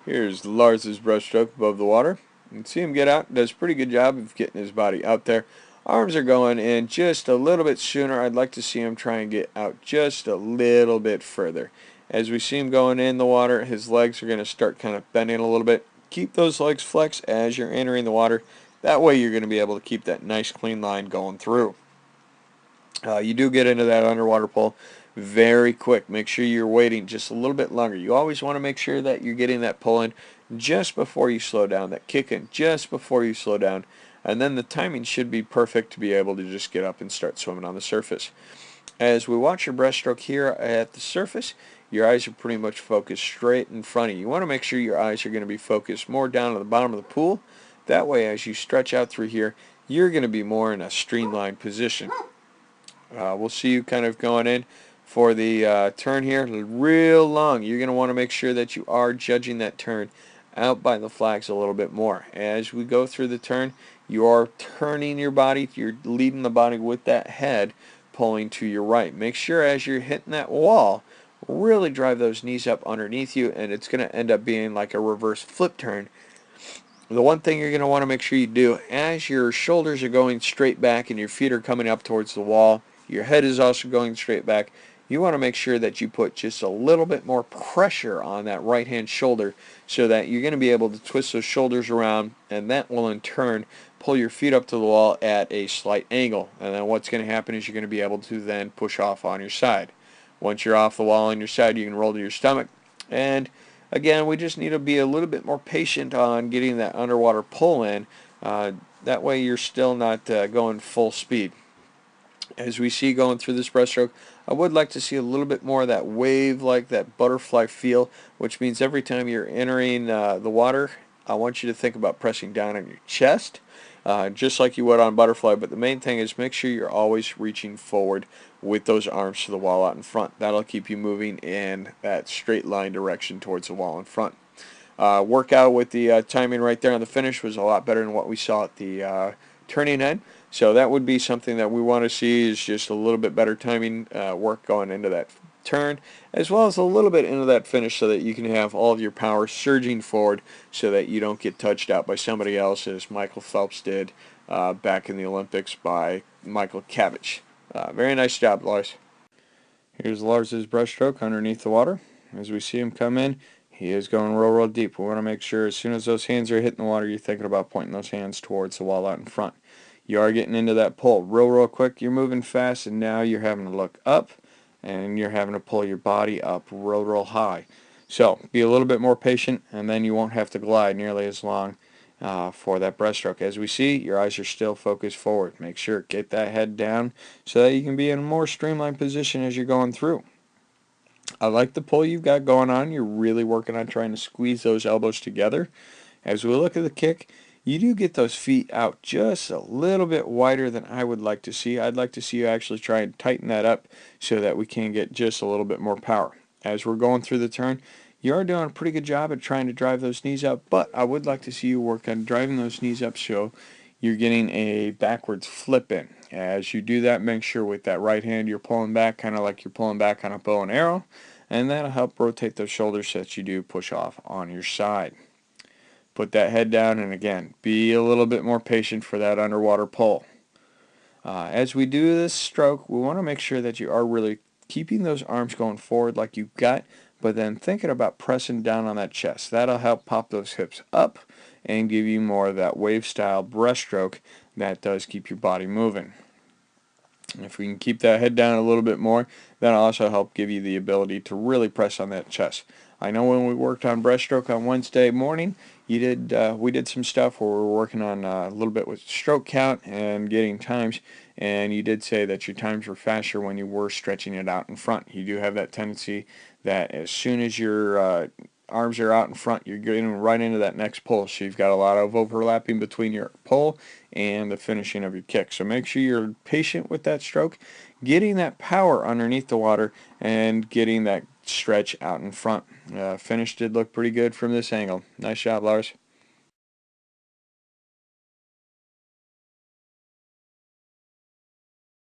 Here's Lars's breaststroke above the water. You can see him get out. Does a pretty good job of getting his body out there. Arms are going in just a little bit sooner. I'd like to see him try and get out just a little bit further. As we see him going in the water, his legs are going to start kind of bending a little bit. Keep those legs flexed as you're entering the water. That way you're going to be able to keep that nice clean line going through. You do get into that underwater pull very quick. Make sure you're waiting just a little bit longer. You always want to make sure that you're getting that pull in just before you slow down, that kick in just before you slow down, and then the timing should be perfect to be able to just get up and start swimming on the surface. As we watch your breaststroke here at the surface, your eyes are pretty much focused straight in front of you. You want to make sure your eyes are going to be focused more down at the bottom of the pool. That way, as you stretch out through here, you're going to be more in a streamlined position. We'll see you kind of going in for the turn here real long. You're going to want to make sure that you are judging that turn out by the flags a little bit more. As we go through the turn, you are turning your body, you're leading the body with that head pulling to your right. Make sure as you're hitting that wall, really drive those knees up underneath you, and it's going to end up being like a reverse flip turn. The one thing you're going to want to make sure you do as your shoulders are going straight back and your feet are coming up towards the wall, your head is also going straight back, you want to make sure that you put just a little bit more pressure on that right hand shoulder so that you're going to be able to twist those shoulders around, and that will in turn pull your feet up to the wall at a slight angle. And then what's going to happen is you're going to be able to then push off on your side. Once you're off the wall on your side, you can roll to your stomach. And again, we just need to be a little bit more patient on getting that underwater pull in. That way you're still not going full speed. As we see going through this breaststroke, I would like to see a little bit more of that wave, like that butterfly feel, which means every time you're entering the water, I want you to think about pressing down on your chest, just like you would on butterfly. But the main thing is make sure you're always reaching forward with those arms to the wall out in front. That'll keep you moving in that straight line direction towards the wall in front. Workout with the timing right there on the finish was a lot better than what we saw at the turning end. So that would be something that we want to see, is just a little bit better timing work going into that turn, as well as a little bit into that finish, so that you can have all of your power surging forward so that you don't get touched out by somebody else, as Michael Phelps did back in the Olympics by Michael Cavic. Very nice job, Lars. Here's Lars's breaststroke underneath the water. As we see him come in, he is going real deep. We want to make sure as soon as those hands are hitting the water, you're thinking about pointing those hands towards the wall out in front. You are getting into that pull real quick. You're moving fast, and now you're having to look up, and you're having to pull your body up real high. So be a little bit more patient, and then you won't have to glide nearly as long for that breaststroke. As we see, your eyes are still focused forward. Make sure get that head down so that you can be in a more streamlined position as you're going through. I like the pull you've got going on. You're really working on trying to squeeze those elbows together. As we look at the kick, you do get those feet out just a little bit wider than I would like to see. I'd like to see you actually try and tighten that up so that we can get just a little bit more power. As we're going through the turn, you are doing a pretty good job at trying to drive those knees up, but I would like to see you work on driving those knees up so you're getting a backwards flip in. As you do that, make sure with that right hand you're pulling back, kind of like you're pulling back on a bow and arrow, and that'll help rotate those shoulders so that you do push off on your side. Put that head down, and again, be a little bit more patient for that underwater pull. As we do this stroke, we want to make sure that you are really keeping those arms going forward like you've got, but then thinking about pressing down on that chest. That'll help pop those hips up and give you more of that wave-style breaststroke that does keep your body moving. If we can keep that head down a little bit more, that'll also help give you the ability to really press on that chest. I know when we worked on breaststroke on Wednesday morning, we did some stuff where we were working on a little bit with stroke count and getting times, and you did say that your times were faster when you were stretching it out in front. You do have that tendency that as soon as your arms are out in front, you're getting right into that next pull. So you've got a lot of overlapping between your pull and the finishing of your kick. So make sure you're patient with that stroke, getting that power underneath the water and getting that stretch out in front. Finish did look pretty good from this angle. Nice job, Lars.